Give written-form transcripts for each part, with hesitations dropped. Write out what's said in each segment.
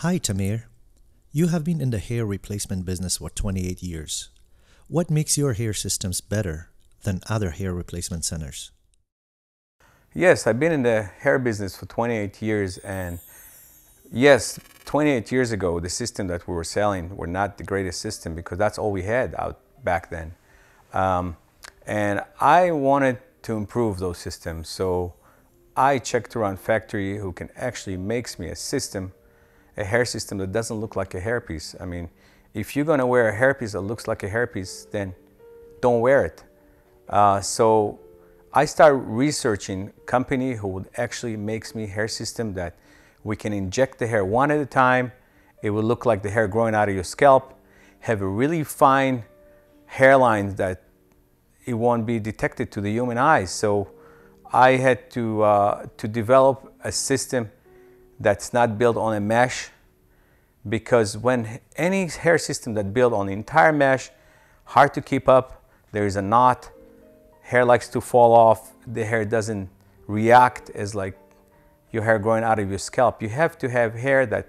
Hi, Tamir. You have been in the hair replacement business for 28 years. What makes your hair systems better than other hair replacement centers? Yes, I've been in the hair business for 28 years, and yes, 28 years ago, the system that we were selling were not the greatest system because that's all we had out back then. And I wanted to improve those systems, so I checked around factory who can actually makes me a system, a hair system that doesn't look like a hairpiece. I mean, if you're gonna wear a hairpiece that looks like a hairpiece, then don't wear it. So I started researching company who would actually makes me hair system that we can inject the hair one at a time. It will look like the hair growing out of your scalp, have a really fine hairline that it won't be detected to the human eyes. So I had to develop a system that's not built on a mesh, because when any hair system that built on the entire mesh, hard to keep up, there is a knot, hair likes to fall off, the hair doesn't react as like your hair growing out of your scalp. You have to have hair that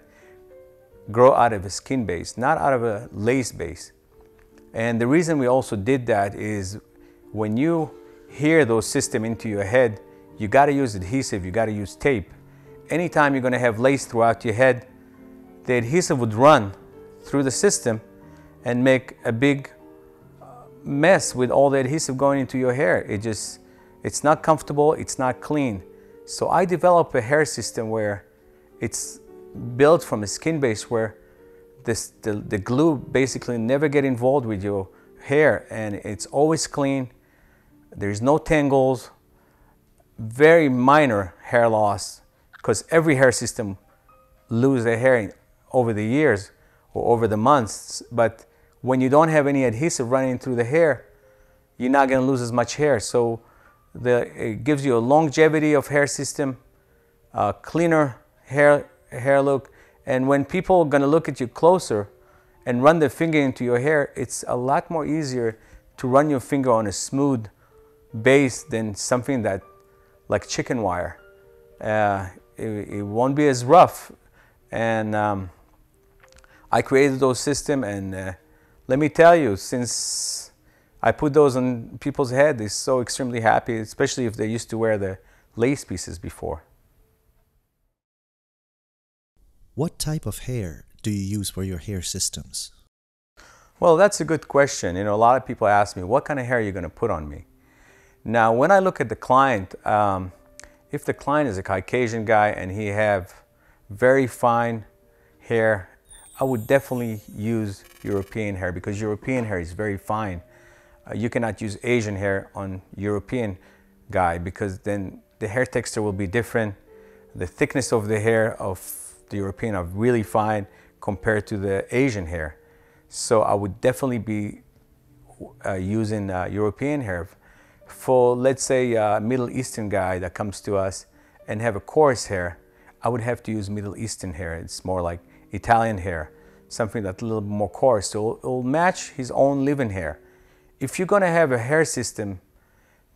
grow out of a skin base, not out of a lace base. And the reason we also did that is when you hear those systems into your head, you got to use adhesive, you got to use tape. Anytime you're going to have lace throughout your head, the adhesive would run through the system and make a big mess with all the adhesive going into your hair. It's not comfortable, it's not clean. So I developed a hair system where it's built from a skin base where the glue basically never get involved with your hair, and it's always clean. There's no tangles, very minor hair loss, because every hair system lose their hair over the years or over the months. But when you don't have any adhesive running through the hair, you're not going to lose as much hair. So it gives you a longevity of hair system, cleaner hair look. And when people are going to look at you closer and run their finger into your hair, it's a lot more easier to run your finger on a smooth base than something that like chicken wire. It won't be as rough. And I created those systems, and let me tell you, since I put those on people's head, they're so extremely happy, especially if they used to wear the lace pieces before. What type of hair do you use for your hair systems? Well, that's a good question. You know, a lot of people ask me, what kind of hair are you going to put on me? Now, when I look at the client, if the client is a Caucasian guy and he have very fine hair, I would definitely use European hair, because European hair is very fine. You cannot use Asian hair on European guy, because then the hair texture will be different. The thickness of the hair of the European are really fine compared to the Asian hair. So I would definitely be using European hair. For, let's say, a Middle Eastern guy that comes to us and have a coarse hair, I would have to use Middle Eastern hair. It's more like Italian hair, something that's a little more coarse, so it'll match his own living hair. If you're gonna have a hair system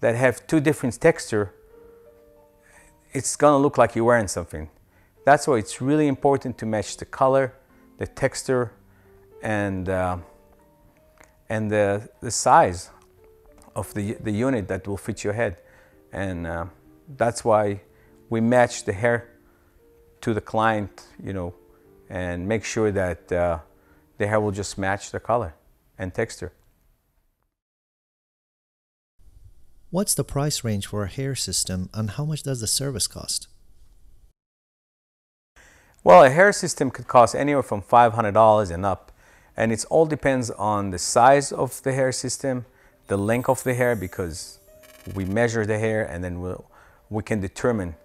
that have two different texture, it's gonna look like you're wearing something. That's why it's really important to match the color, the texture, and the size of the unit that will fit your head. And that's why we match the hair to the client, you know, and make sure that the hair will just match the color and texture. What's the price range for a hair system, and how much does the service cost? Well, a hair system could cost anywhere from $500 and up, and it all depends on the size of the hair system, the length of the hair, because we measure the hair and then we can determine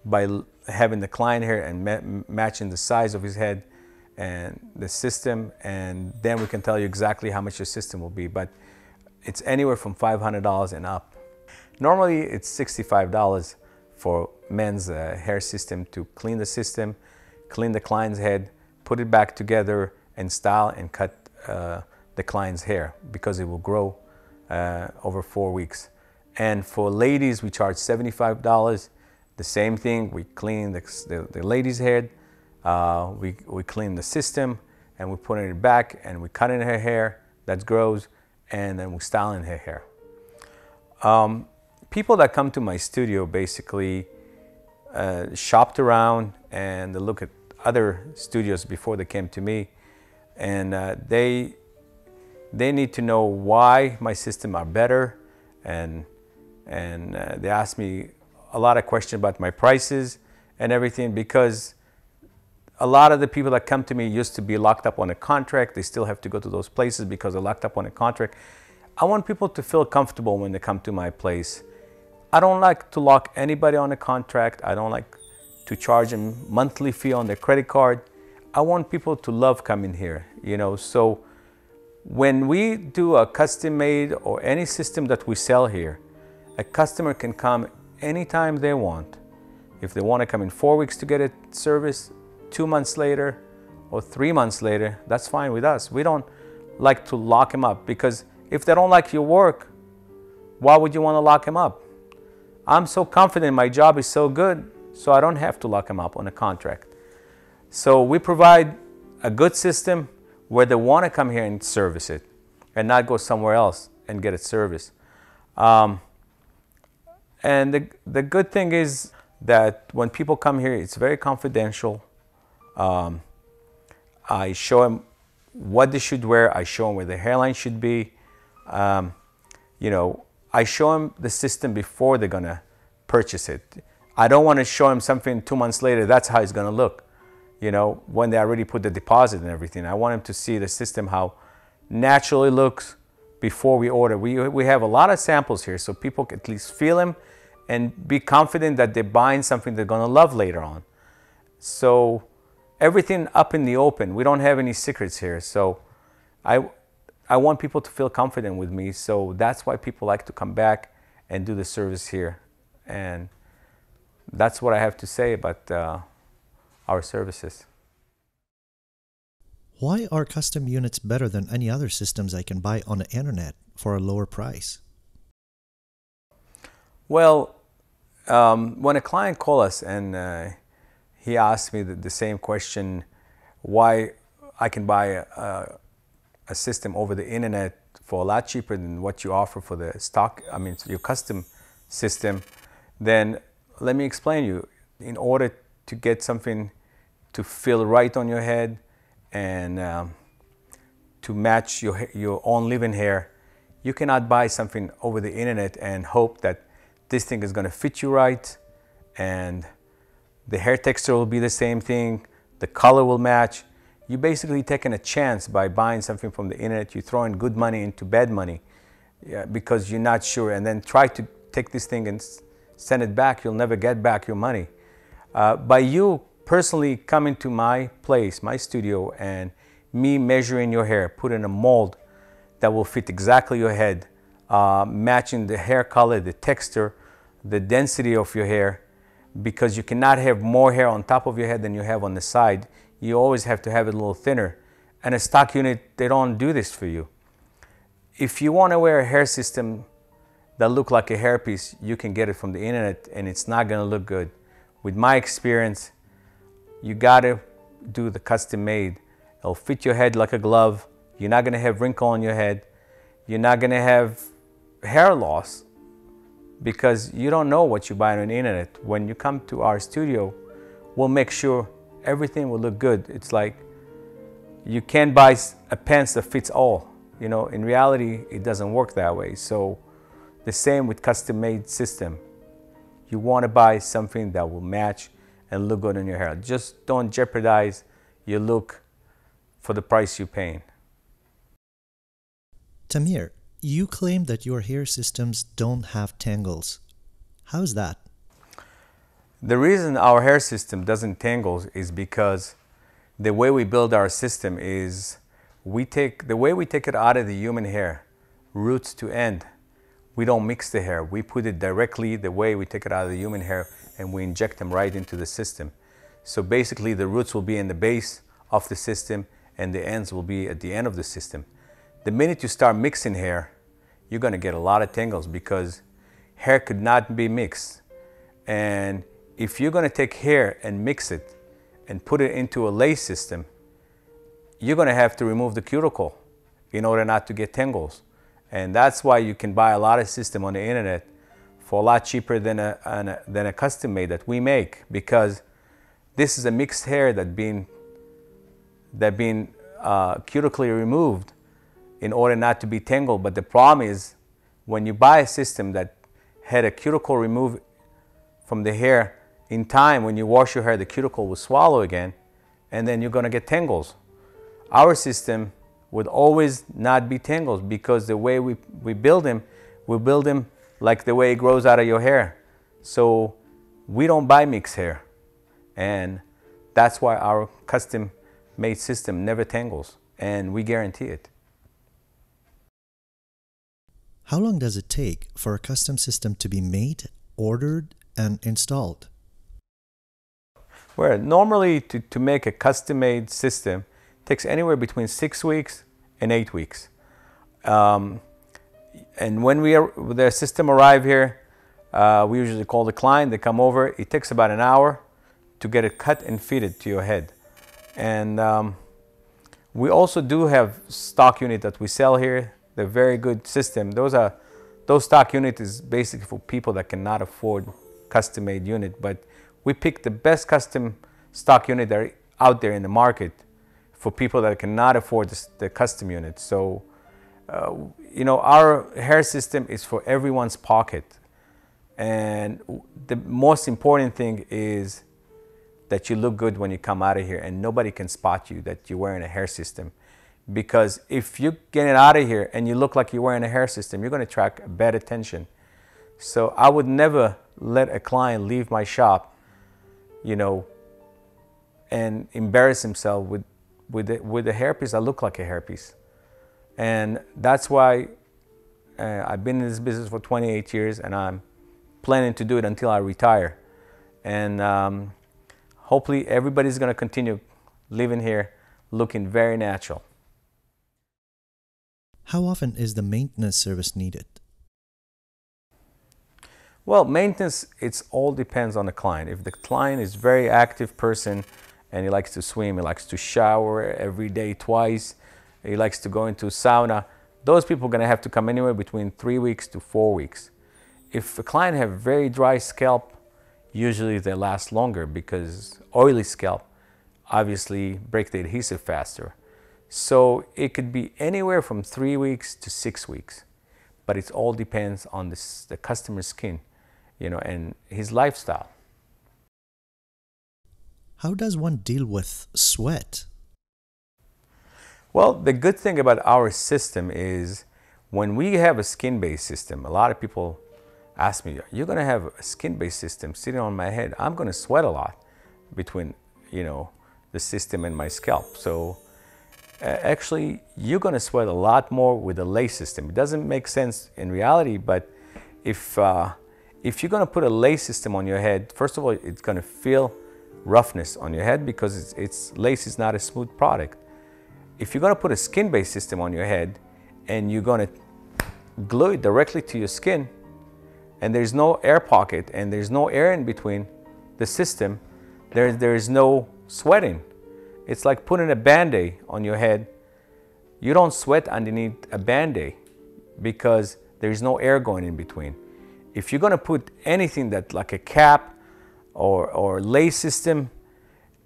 by having the client hair and matching the size of his head and the system, and then we can tell you exactly how much your system will be. But it's anywhere from $500 and up. Normally it's $65 for men's hair system to clean the system, clean the client's head, put it back together, and style and cut the client's hair, because it will grow over 4 weeks. And for ladies, we charge $75. The same thing, we clean the lady's head, We clean the system and we put it back and we cut in her hair that grows, and then we style in her hair. People that come to my studio basically shopped around and they look at other studios before they came to me, and they need to know why my system are better, and they ask me a lot of questions about my prices and everything, because a lot of the people that come to me used to be locked up on a contract. They still have to go to those places because they're locked up on a contract. I want people to feel comfortable when they come to my place. I don't like to lock anybody on a contract. I don't like to charge them monthly fee on their credit card. I want people to love coming here, you know. So when we do a custom made or any system that we sell here, a customer can come anytime they want. If they want to come in 4 weeks to get it serviced, 2 months later or 3 months later, that's fine with us. We don't like to lock them up, because if they don't like your work, why would you want to lock them up? I'm so confident my job is so good, so I don't have to lock them up on a contract. So we provide a good system where they want to come here and service it and not go somewhere else and get it serviced. And the good thing is that when people come here, it's very confidential. I show them what they should wear. I show them where the hairline should be. You know, I show them the system before they're gonna purchase it. I don't want to show them something 2 months later, that's how it's gonna look. You know, when they already put the deposit and everything. I want them to see the system, how naturally looks before we order. We have a lot of samples here, so people can at least feel them and be confident that they're buying something they're gonna love later on. So everything up in the open. We don't have any secrets here. So I want people to feel confident with me. So that's why people like to come back and do the service here. And that's what I have to say about our services. Why are custom units better than any other systems I can buy on the internet for a lower price? Well, when a client calls us and he asked me the same question, why I can buy a system over the internet for a lot cheaper than what you offer for the stock, I mean your custom system, then let me explain you. In order to get something to feel right on your head and to match your own living hair, you cannot buy something over the internet and hope that this thing is going to fit you right and the hair texture will be the same thing, the color will match. You're basically taking a chance by buying something from the internet. You're throwing good money into bad money because you're not sure, and then try to take this thing and send it back. You'll never get back your money. By you personally coming to my place, my studio, and me measuring your hair, putting a mold that will fit exactly your head, matching the hair color, the texture, the density of your hair, because you cannot have more hair on top of your head than you have on the side. You always have to have it a little thinner. And a stock unit, they don't do this for you. If you want to wear a hair system that look like a hairpiece, you can get it from the internet and it's not going to look good. With my experience, you got to do the custom made. It'll fit your head like a glove. You're not going to have wrinkle on your head. You're not going to have hair loss because you don't know what you buy on the internet. When you come to our studio, we'll make sure everything will look good. It's like you can't buy a pants that fits all. You know, in reality, it doesn't work that way. So the same with custom made system. You want to buy something that will match and look good on your hair. Just don't jeopardize your look for the price you're paying. Tamir, you claim that your hair systems don't have tangles. How's that? The reason our hair system doesn't tangle is because the way we build our system is the way we take it out of the human hair, roots to end. We don't mix the hair. We put it directly the way we take it out of the human hair and we inject them right into the system. So basically the roots will be in the base of the system and the ends will be at the end of the system. The minute you start mixing hair, you're going to get a lot of tangles because hair could not be mixed. And if you're going to take hair and mix it and put it into a lace system, you're going to have to remove the cuticle in order not to get tangles. And that's why you can buy a lot of system on the internet for a lot cheaper than a custom made that we make, because this is a mixed hair that been cutically removed in order not to be tangled. But the problem is, when you buy a system that had a cuticle removed from the hair, in time when you wash your hair, the cuticle will swallow again, and then you're going to get tangles. Our system would always not be tangles, because the way we build them like the way it grows out of your hair. So we don't buy mixed hair, and that's why our custom made system never tangles, and we guarantee it. How long does it take for a custom system to be made, ordered, and installed? Well, normally to make a custom made system takes anywhere between 6 weeks and 8 weeks. And when the system arrive here, we usually call the client, they come over. It takes about an hour to get it cut and fitted to your head. And we also do have stock unit that we sell here. They're very good system. Those stock unit is basically for people that cannot afford custom made unit, but we pick the best custom stock unit that are out there in the market for people that cannot afford the custom unit. So our hair system is for everyone's pocket, and the most important thing is that you look good when you come out of here, and nobody can spot you that you're wearing a hair system. Because if you get it out of here and you look like you're wearing a hair system, you're going to attract bad attention. So I would never let a client leave my shop, and embarrass himself with a hairpiece that look like a hairpiece. And that's why I've been in this business for 28 years, and I'm planning to do it until I retire. And hopefully everybody's going to continue living here looking very natural. How often is the maintenance service needed? Well, maintenance, it all depends on the client. If the client is a very active person and he likes to swim, he likes to shower every day twice, he likes to go into sauna, those people are going to have to come anywhere between 3 weeks to 4 weeks. If a client have very dry scalp, usually they last longer, because oily scalp obviously break the adhesive faster. So it could be anywhere from 3 weeks to 6 weeks, but it all depends on the customer's skin, and his lifestyle. How does one deal with sweat? Well, the good thing about our system is when we have a skin-based system, a lot of people ask me, you're going to have a skin-based system sitting on my head. I'm going to sweat a lot between, the system and my scalp. So actually, you're going to sweat a lot more with a lace system. It doesn't make sense in reality, but if you're going to put a lace system on your head, first of all, it's going to feel roughness on your head, because lace is not a smooth product. If you're going to put a skin-based system on your head and you're going to glue it directly to your skin, and there's no air pocket and there's no air in between the system, there is no sweating. It's like putting a Band-Aid on your head. You don't sweat underneath a Band-Aid because there's no air going in between. If you're going to put anything that like a cap or lace system,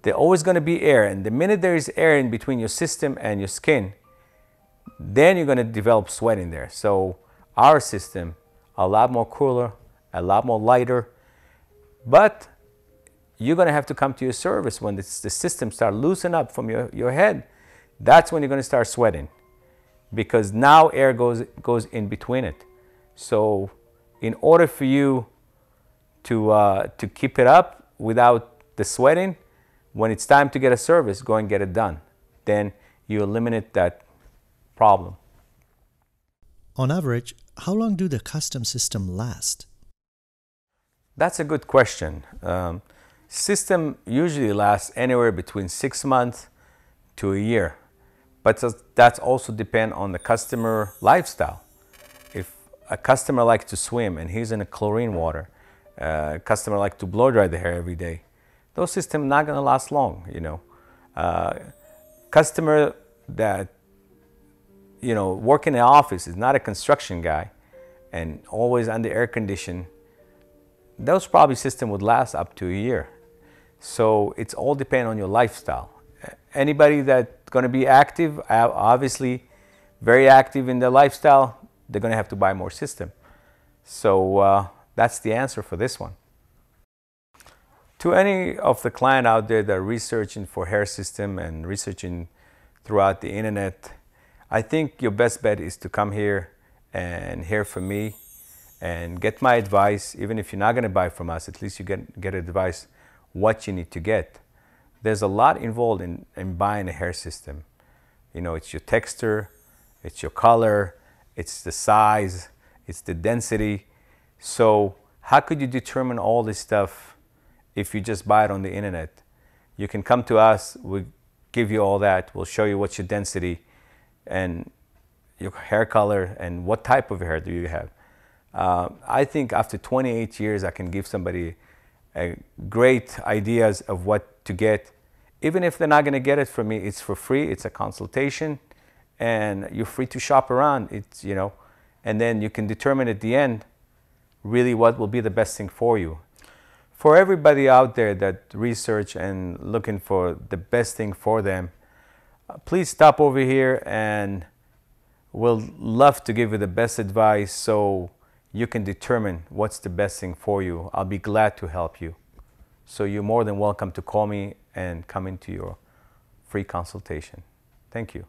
there's always going to be air, and the minute there is air in between your system and your skin, then you're going to develop sweat in there. So our system, a lot more cooler, a lot more lighter, but you're going to have to come to your service when the system starts loosening up from your head. That's when you're going to start sweating, because now air goes in between it. So in order for you to keep it up without the sweating, when it's time to get a service, go and get it done. Then you eliminate that problem. On average, how long do the custom system last? That's a good question. System usually lasts anywhere between 6 months to a year, but that's also depend on the customer lifestyle. If a customer likes to swim and he's in a chlorine water, a customer likes to blow dry the hair every day, those systems not going to last long. Customer that work in the office is not a construction guy and always under air condition, those probably system would last up to a year. So it's all depend on your lifestyle. Anybody that's going to be active, obviously very active in their lifestyle, they're going to have to buy more system. So that's the answer for this one. To any of the client out there that are researching for hair system and researching throughout the internet, I think your best bet is to come here and hear from me and get my advice. Even if you're not going to buy from us, at least you get advice what you need to get. There's a lot involved in buying a hair system. It's your texture, it's your color, it's the size, it's the density. So how could you determine all this stuff if you just buy it on the internet? You can come to us, we'll give you all that. We'll show you what's your density and your hair color and what type of hair do you have. I think after 28 years, I can give somebody great ideas of what to get. Even if they're not going to get it from me, it's for free. It's a consultation, and you're free to shop around. And then you can determine at the end really what will be the best thing for you. For everybody out there that research and looking for the best thing for them, please stop over here and we'll love to give you the best advice so you can determine what's the best thing for you. I'll be glad to help you. So you're more than welcome to call me and come into your free consultation. Thank you.